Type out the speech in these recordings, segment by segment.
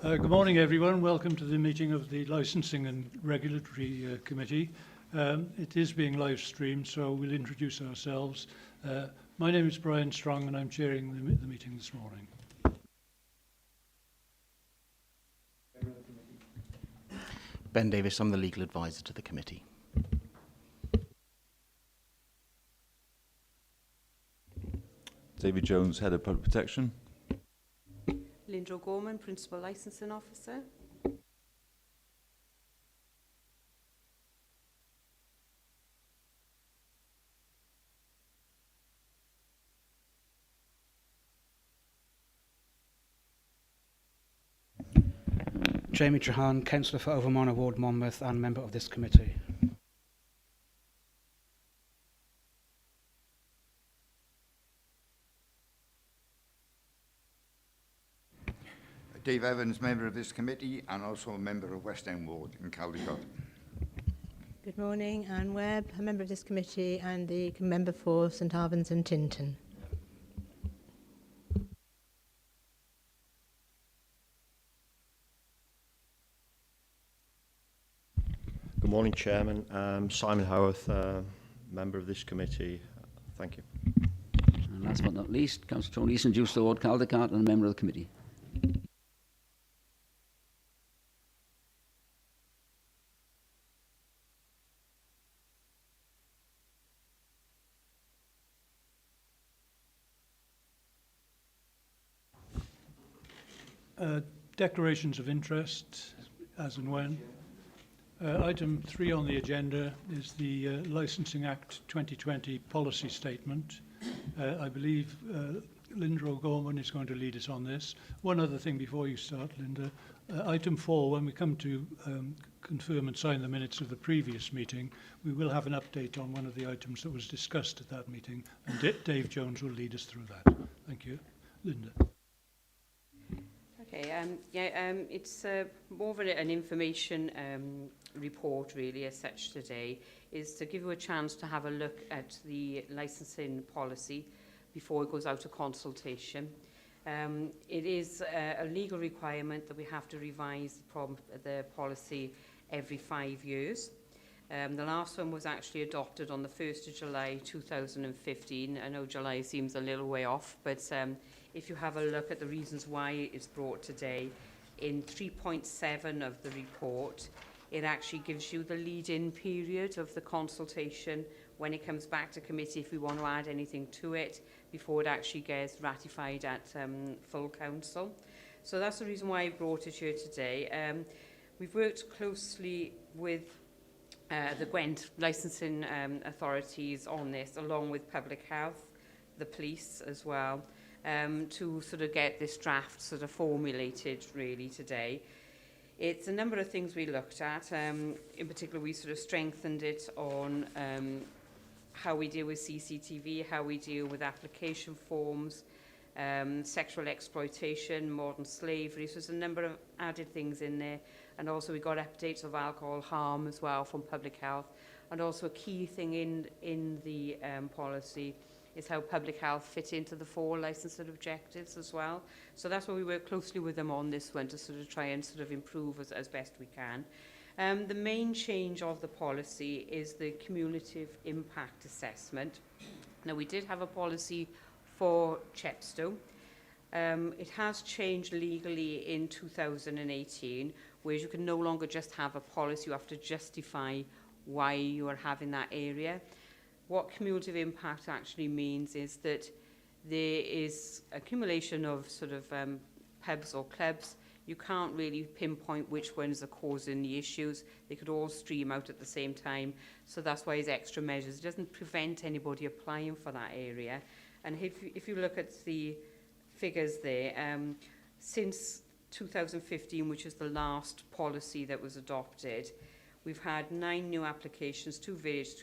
Good morning, everyone. Welcome to the meeting of the Licensing and Regulatory Committee. It is being live streamed, so we'll introduce ourselves. My name is Brian Strong, and I'm chairing the meeting this morning. Ben Davis, I'm the legal advisor to the committee. David Jones, Head of Public Protection. Linda O'Gorman, Principal Licensing Officer. Jamie Trahan, Councillor for Overmorna Ward, Monmouth, and member of this committee. Dave Evans, member of this committee and also a member of West End Ward in Caldicot. Good morning, Anne Webb, a member of this committee and the member for St Albans and Tintern. Good morning, Chairman. Simon Howarth, member of this committee. Thank you. And last but not least, Councillor Tony Easton, Juice Ward, Caldicot, and a member of the committee. Declarations of interest, as and when. Item 3 on the agenda is the Licensing Act 2020 policy statement. I believe Linda O'Gorman is going to lead us on this. One other thing before you start, Linda. Item 4, when we come to confirm and sign the minutes of the previous meeting, we will have an update on one of the items that was discussed at that meeting, and Dave Jones will lead us through that. Thank you. Linda. Okay, it's more of an information report really as such today, is to give you a chance to have a look at the licensing policy before it goes out to consultation. It is a legal requirement that we have to revise the policy every 5 years. The last one was actually adopted on the 1st of July 2015. I know July seems a little way off, but if you have a look at the reasons why it's brought today, in 3.7 of the report, it actually gives you the lead-in period of the consultation when it comes back to committee if we want to add anything to it before it actually gets ratified at full council. So that's the reason why I brought it here today. We've worked closely with the Gwent licensing authorities on this, along with public health, the police as well, to sort of get this draft sort of formulated really today. It's a number of things we looked at. In particular, we sort of strengthened it on how we deal with CCTV, how we deal with application forms, sexual exploitation, modern slavery. So there's a number of added things in there. And also we got updates of alcohol harm as well from public health. And also a key thing in the policy is how public health fit into the 4 licensing objectives as well. So that's why we work closely with them on this one to sort of try and sort of improve as best we can. The main change of the policy is the cumulative impact assessment. Now, we did have a policy for Chepstow. It has changed legally in 2018, where you can no longer just have a policy, you have to justify why you are having that area. What cumulative impact actually means is that there is accumulation of sort of pubs or clubs. You can't really pinpoint which ones are causing the issues. They could all stream out at the same time. So that's why it's extra measures. It doesn't prevent anybody applying for that area. And if you look at the figures there, since 2015, which is the last policy that was adopted, we've had 9 new applications, 2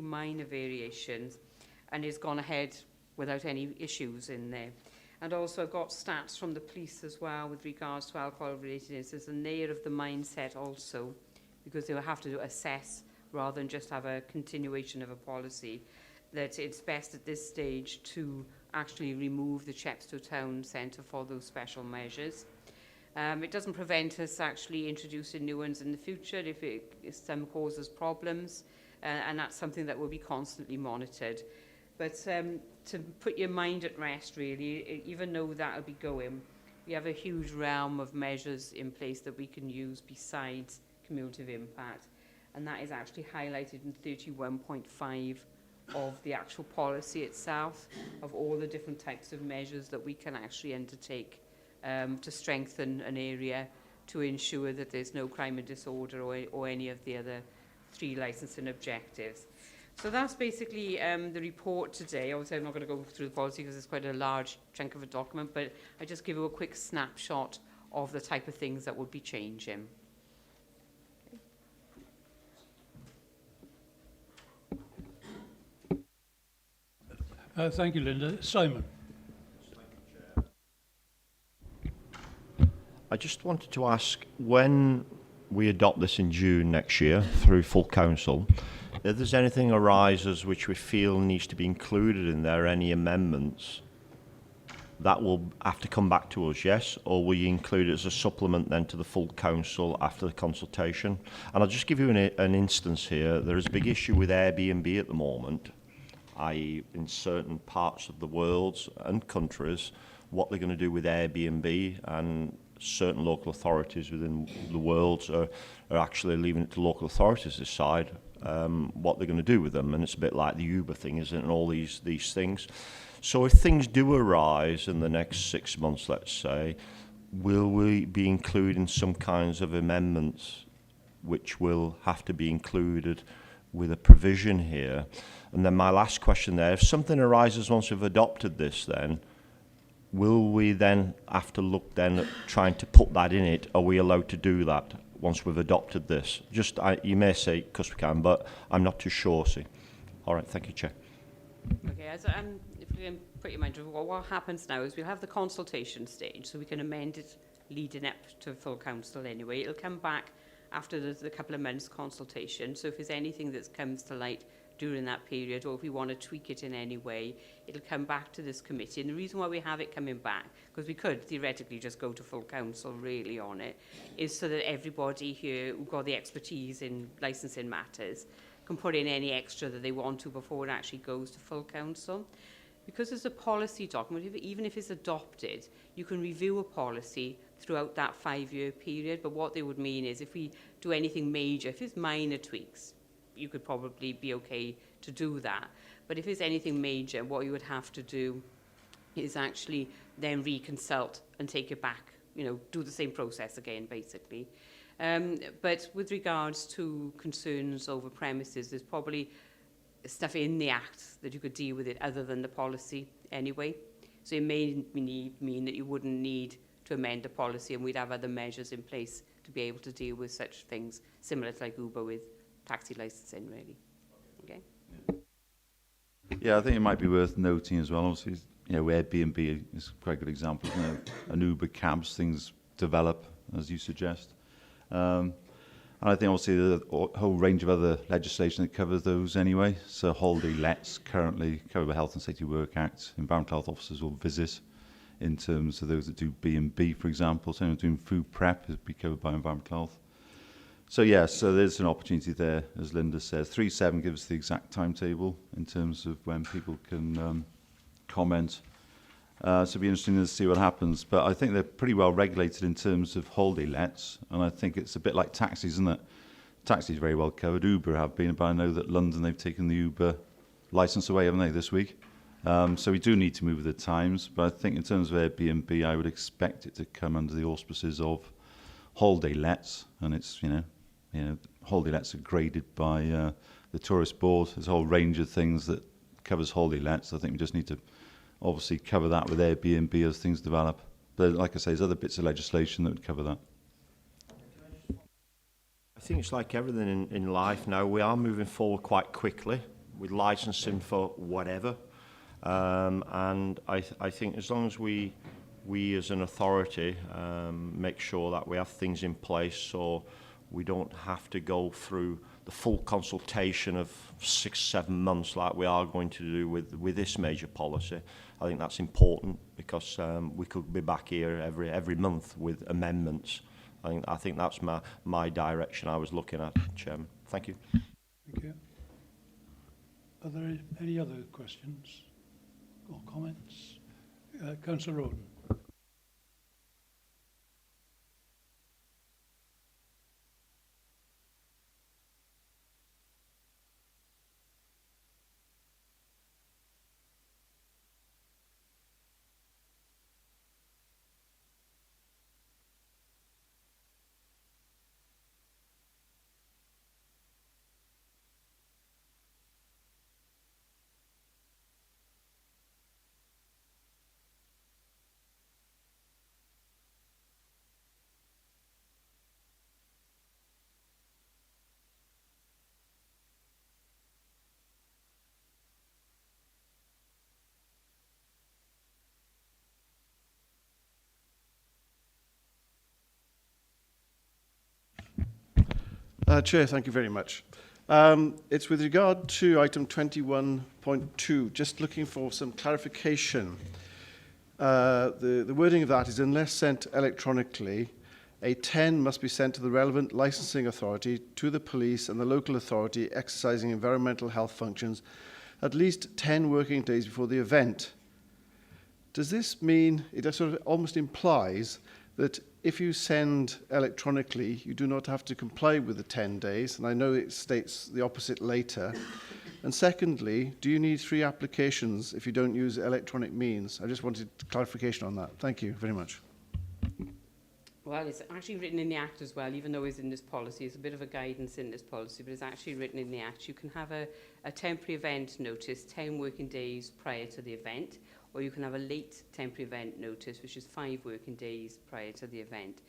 minor variations, and it's gone ahead without any issues in there. And also I've got stats from the police as well with regards to alcohol-related incidents, and they are of the mindset also, because they will have to assess rather than just have a continuation of a policy, that it's best at this stage to actually remove the Chepstow Town Centre for those special measures. It doesn't prevent us actually introducing new ones in the future if some causes problems, and that's something that will be constantly monitored. But to put your mind at rest, really, even though that'll be going, we have a huge realm of measures in place that we can use besides cumulative impact, and that is actually highlighted in 31.5 of the actual policy itself, of all the different types of measures that we can actually undertake to strengthen an area to ensure that there's no crime and disorder or any of the other 3 licensing objectives. So that's basically the report today. Obviously, I'm not going to go through the policy because it's quite a large chunk of a document, but I just give you a quick snapshot of the type of things that would be changing. Thank you, Linda. Simon. I just wanted to ask, when we adopt this in June next year through full council, if there's anything arises which we feel needs to be included in there, any amendments, that will have to come back to us, yes? Or will you include it as a supplement then to the full council after the consultation? And I'll just give you an instance here. There is a big issue with Airbnb at the moment, i.e. in certain parts of the world and countries, what they're going to do with Airbnb, and certain local authorities within the world are actually leaving it to local authorities to decide what they're going to do with them. And it's a bit like the Uber thing, isn't it, and all these things. So if things do arise in the next 6 months, let's say, will we be including some kinds of amendments which will have to be included with a provision here? And then my last question there, if something arises once we've adopted this, then will we then have to look then at trying to put that in it? Are we allowed to do that once we've adopted this? Just, you may say, because we can, but I'm not too sure, see. All right, thank you, Chair. Okay, so if we can put your mind to what happens now is we'll have the consultation stage, so we can amend it leading up to full council anyway. It'll come back after the couple of months consultation, so if there's anything that comes to light during that period, or if we want to tweak it in any way, it'll come back to this committee. And the reason why we have it coming back, because we could theoretically just go to full council really on it, is so that everybody here who've got the expertise in licensing matters can put in any extra that they want to before it actually goes to full council. Because it's a policy document, even if it's adopted, you can review a policy throughout that 5-year period. But what they would mean is if we do anything major, if it's minor tweaks, you could probably be okay to do that. But if it's anything major, what you would have to do is actually then reconsult and take it back, do the same process again, basically. But with regards to concerns over premises, there's probably stuff in the Act that you could deal with it other than the policy anyway. So it may mean that you wouldn't need to amend the policy, and we'd have other measures in place to be able to deal with such things, similar to like Uber with taxi licensing, really. Okay. Yeah, I think it might be worth noting as well. Obviously, Airbnb is quite a good example. An Uber cabs, things develop as you suggest, and I think obviously the whole range of other legislation that covers those anyway. So holiday lets currently covered by Health and Safety Work Act. Environmental health officers will visit in terms of those that do B&B, for example. So anyone doing food prep is be covered by environmental health. So yeah, so there's an opportunity there, as Linda says. 3.7 gives the exact timetable in terms of when people can comment. So it'll be interesting to see what happens. But I think they're pretty well regulated in terms of holiday lets, and I think it's a bit like taxis, isn't it? Taxis very well covered. Uber have been, but I know that London, they've taken the Uber licence away, haven't they, this week? So we do need to move with the times. But I think in terms of Airbnb, I would expect it to come under the auspices of holiday lets, and it's, holiday lets are graded by the tourist board. There's a whole range of things that covers holiday lets. I think we just need to obviously cover that with Airbnb as things develop. But like I say, there's other bits of legislation that would cover that. I think it's like everything in life now. We are moving forward quite quickly with licensing for whatever. And I think as long as we as an authority make sure that we have things in place so we don't have to go through the full consultation of 6-7 months like we are going to do with this major policy. I think that's important because we could be back here every month with amendments. I think that's my direction I was looking at, Chairman. Thank you. Thank you. Are there any other questions or comments? Councillor Roden. Chair, thank you very much. It's with regard to item 21.2, just looking for some clarification. The wording of that is, unless sent electronically, a 10 must be sent to the relevant licensing authority, to the police and the local authority exercising environmental health functions at least 10 working days before the event. Does this mean, it sort of almost implies that if you send electronically, you do not have to comply with the 10 days, and I know it states the opposite later. And secondly, do you need 3 applications if you don't use electronic means? I just wanted clarification on that. Thank you very much. Well, it's actually written in the Act as well, even though it's in this policy. It's a bit of a guidance in this policy, but it's actually written in the Act. You can have a temporary event notice 10 working days prior to the event, or you can have a late temporary event notice, which is 5 working days prior to the event.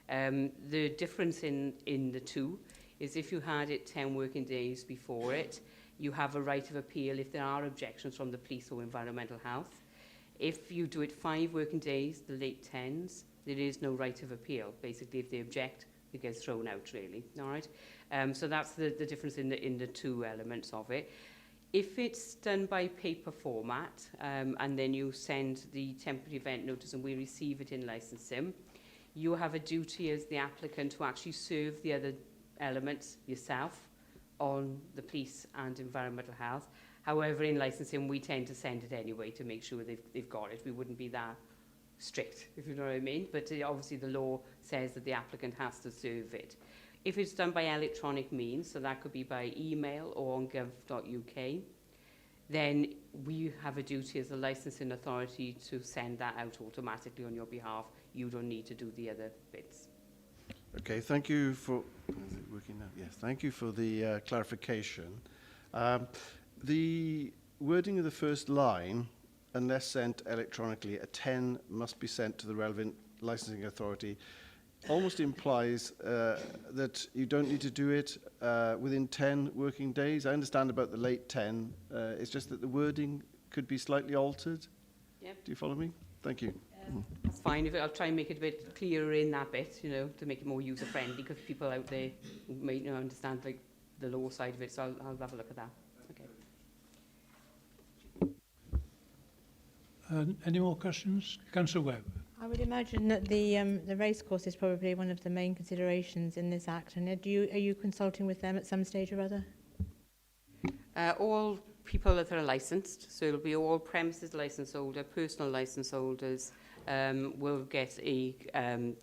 The difference in the two is if you had it 10 working days before it, you have a right of appeal if there are objections from the police or environmental health. If you do it 5 working days, the late 10s, there is no right of appeal. Basically, if they object, it gets thrown out, really. All right? So that's the difference in the two elements of it. If it's done by paper format, and then you send the temporary event notice and we receive it in licensing, you have a duty as the applicant to actually serve the other elements yourself on the police and environmental health. However, in licensing, we tend to send it anyway to make sure they've got it. We wouldn't be that strict, if you know what I mean. But obviously the law says that the applicant has to serve it. If it's done by electronic means, so that could be by email or on gov.uk, then we have a duty as a licensing authority to send that out automatically on your behalf. You don't need to do the other bits. Okay, thank you for... Is it working now? Yes, thank you for the clarification. The wording of the first line, unless sent electronically, a 10 must be sent to the relevant licensing authority, almost implies that you don't need to do it within 10 working days. I understand about the late 10. It's just that the wording could be slightly altered. Yep. Do you follow me? Thank you. That's fine. I'll try and make it a bit clearer in that bit, you know, to make it more user-friendly, because people out there who may not understand like the law side of it. So I'll have a look at that. Okay. Any more questions? Councillor Webb. I would imagine that the racecourse is probably one of the main considerations in this act. And are you consulting with them at some stage or other? All people that are licensed, so it'll be all premises licence holder, personal licence holders, will get a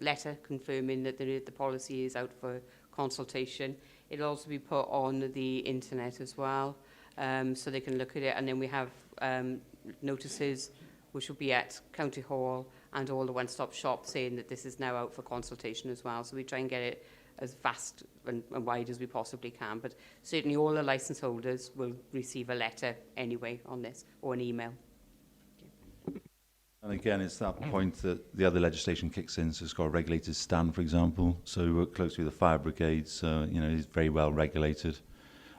letter confirming that the policy is out for consultation. It'll also be put on the internet as well, so they can look at it. And then we have notices which will be at County Hall and all the one-stop shops saying that this is now out for consultation as well. So we try and get it as vast and wide as we possibly can. But certainly all the licence holders will receive a letter anyway on this, or an email. And again, it's that point that the other legislation kicks in. So it's got a regulated stand, for example. So we work closely with the fire brigades. You know, it's very well regulated.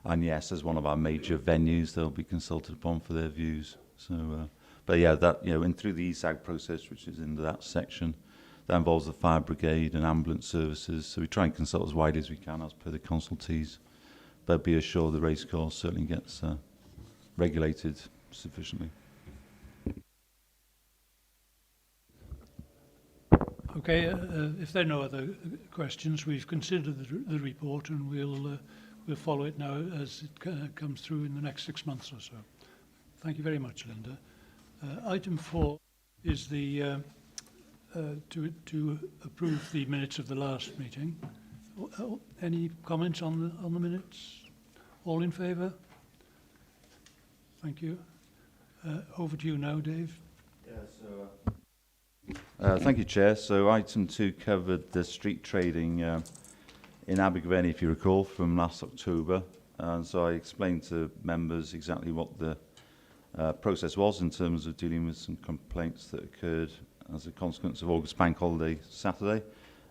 And yes, as one of our major venues, they'll be consulted upon for their views. So, but yeah, that, you know, and through the ESAG process, which is into that section, that involves the fire brigade and ambulance services. So we try and consult as widely as we can as per the consultees. but be assured the race course certainly gets regulated sufficiently. Okay, if there are no other questions, we've considered the report and we'll follow it now as it comes through in the next 6 months or so. Thank you very much, Linda. Item 4 is the to approve the minutes of the last meeting. Any comments on the minutes? All in favour? Thank you. Over to you now, Dave. Thank you, Chair. So item 2 covered the street trading in Abergavenny, if you recall, from last October. And so I explained to members exactly what the process was in terms of dealing with some complaints that occurred as a consequence of August Bank Holiday Saturday.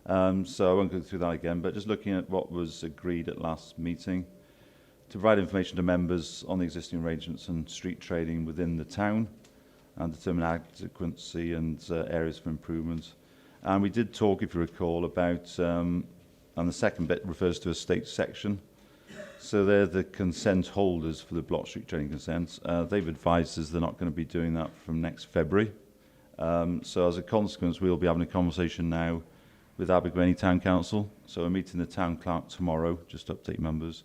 So I won't go through that again, but just looking at what was agreed at last meeting, to provide information to members on the existing arrangements and street trading within the town and determine adequacy and areas for improvement. And we did talk, if you recall, about, and the second bit refers to a state section. So they're the consent holders for the block street trading consents. They've advised us they're not going to be doing that from next February. So as a consequence, we'll be having a conversation now with Abergavenny Town Council. So we're meeting the town clerk tomorrow, just to update members,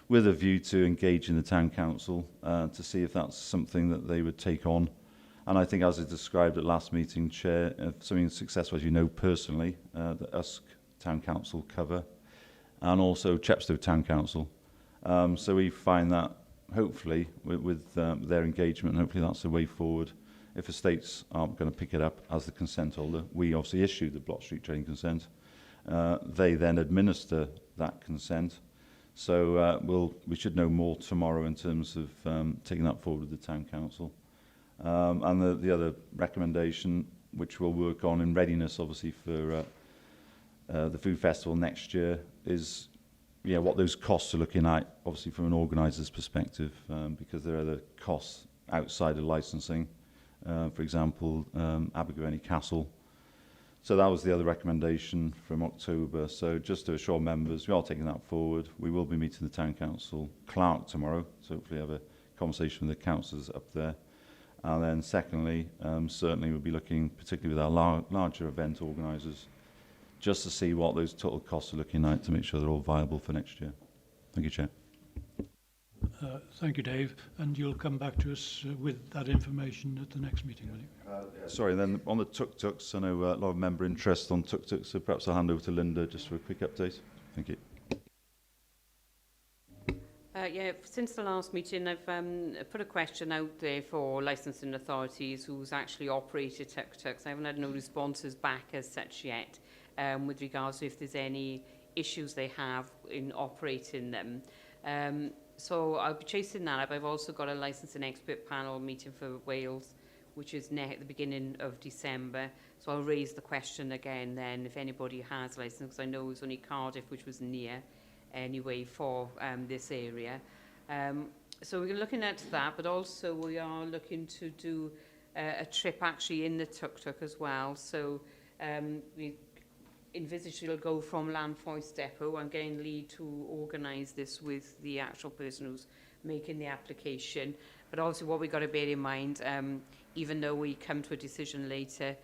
with a view to engaging the town council to see if that's something that they would take on. And I think, as I described at last meeting, Chair, something successful, as you know personally, the Usk Town Council cover, and also Chepstow Town Council. So we find that, hopefully, with their engagement, hopefully that's the way forward. If estates aren't going to pick it up as the consent holder, we obviously issue the block street trading consent. They then administer that consent. So we should know more tomorrow in terms of taking that forward with the town council. And the other recommendation, which we'll work on in readiness, obviously, for the food festival next year, is what those costs are looking at, obviously from an organiser's perspective, because there are other costs outside of licensing. For example, Abergavenny Castle. So that was the other recommendation from October. So just to assure members, we are taking that forward. We will be meeting the town council clerk tomorrow, so hopefully have a conversation with the councillors up there. And then secondly, certainly we'll be looking, particularly with our larger event organisers, just to see what those total costs are looking like to make sure they're all viable for next year. Thank you, Chair. Thank you, Dave. And you'll come back to us with that information at the next meeting, will you? Sorry, then on the tuk-tuks, I know a lot of member interest on tuk-tuks, so perhaps I'll hand over to Linda just for a quick update. Thank you. Since the last meeting, I've put a question out there for licensing authorities who's actually operated tuk-tuks. I haven't had no responses back as such yet with regards to if there's any issues they have in operating them. So I'll be chasing that up. I've also got a licensing expert panel meeting for Wales, which is at the beginning of December. So I'll raise the question again then if anybody has license, because I know it was only Cardiff, which was near anyway for this area. So we're looking at that, but also we are looking to do a trip actually in the tuk-tuk as well. So we envisage it'll go from Landfoist Depot. I'm getting Lee to organise this with the actual person who's making the application. But also what we've got to bear in mind, even though we come to a decision later,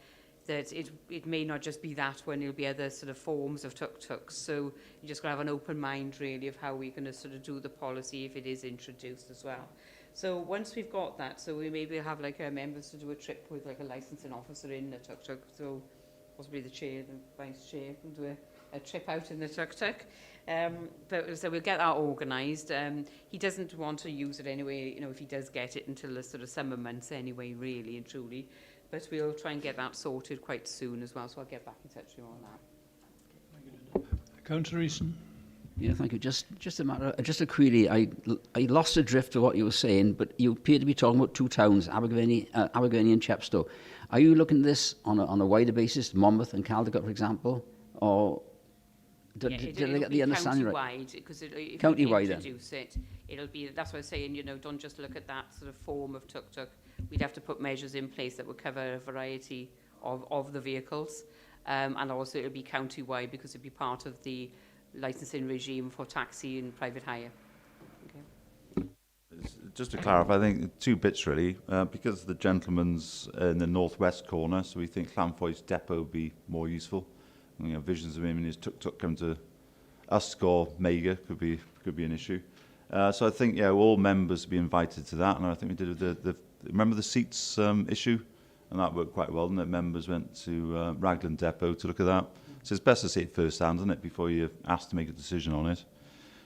that it may not just be that one, it'll be other sort of forms of tuk-tuks. So you just got to have an open mind, really, of how we're going to sort of do the policy if it is introduced as well. So once we've got that, so we maybe have like members to do a trip with like a licensing officer in the tuk-tuk. So possibly the chair, the vice chair, can do a trip out in the tuk-tuk. But so we'll get that organised. He doesn't want to use it anyway, if he does get it until the sort of summer months anyway, really and truly. But we'll try and get that sorted quite soon as well, so I'll get back in touch with you on that. Councillor Easton. Yeah, thank you. Just a query. I lost the drift of what you were saying, but you appear to be talking about two towns, Abergavenny and Chepstow. Are you looking at this on a wider basis, Monmouth and Caldicot, for example, or did I get the understanding right? Because if you introduce it, it'll be. That's what I'm saying. Don't just look at that sort of form of tuk-tuk. We'd have to put measures in place that would cover a variety of the vehicles, and also it'll be county-wide because it'll be part of the licensing regime for taxi and private hire. just to clarify, I think two bits really. Because the gentleman's in the northwest corner, so we think Llanfoy's depot would be more useful. You know, visions of him and his tuk-tuk come to Usk or Mega could be an issue. So I think all members be invited to that, and I think we did the remember the seats issue, and that worked quite well. And the members went to Raglan Depot to look at that. So it's best to see it firsthand, isn't it, before you're asked to make a decision on it.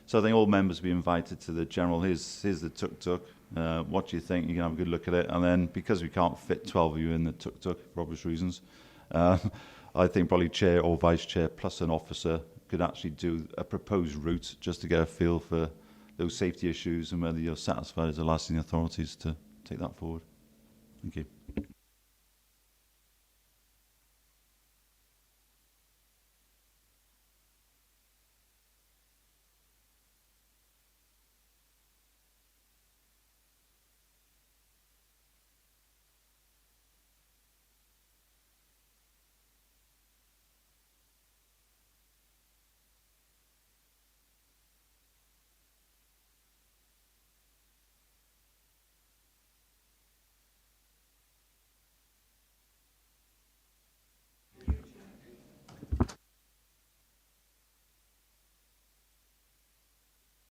So I think all members be invited to the general. Here's the tuk-tuk. What do you think? You can have a good look at it, and then because we can't fit 12 of you in the tuk-tuk for obvious reasons, I think probably chair or vice chair plus an officer could actually do a proposed route just to get a feel for those safety issues and whether you're satisfied as the licensing authorities to take that forward. Thank you.